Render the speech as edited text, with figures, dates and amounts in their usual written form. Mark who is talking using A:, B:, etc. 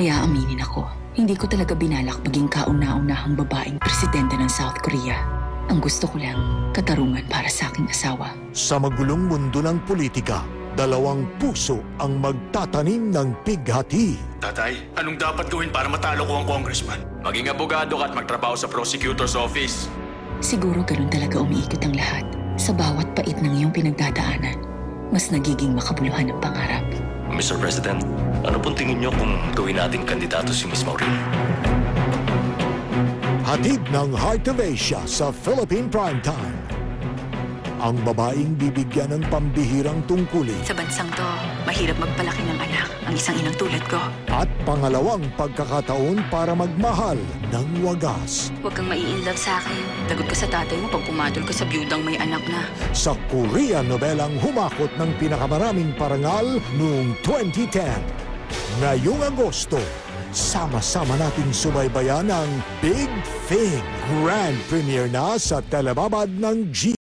A: Maya aminin ako, hindi ko talaga binalak maging kauna-unahang babaeng presidente ng South Korea. Ang gusto ko lang, katarungan para sa aking asawa.
B: Sa magulong mundo ng politika, dalawang puso ang magtatanim ng pighati.
C: Tatay, anong dapat gawin para matalo ko ang congressman? Maging abogado ka at magtrabaho sa prosecutor's office.
A: Siguro ganun talaga umiikot ang lahat. Sa bawat pait ng iyong pinagdadaanan, mas nagiging makabuluhan ang pangarap.
D: Mr. President, ano pong tingin niyo kung gawin nating kandidato si Miss Maureen?
B: Hatid ng Heart of Asia sa Philippine Primetime. Ang babaeng bibigyan ng pambihirang tungkulin
A: Sa bansang to, mahirap magpalaki ng anak ang isang inang tulad ko.
B: at pangalawang pagkakataon para magmahal ng wagas.
A: Huwag kang mai-inlove sa akin. Lagot ka sa tatay mo pag pumatol ka sa byudang may anak na.
B: Sa Korean novelang humakot ng pinakamaraming parangal noong 2010. Ngayong Agosto, sama-sama nating subaybayan ang Big Thing. Grand premiere na sa telebabad ng G.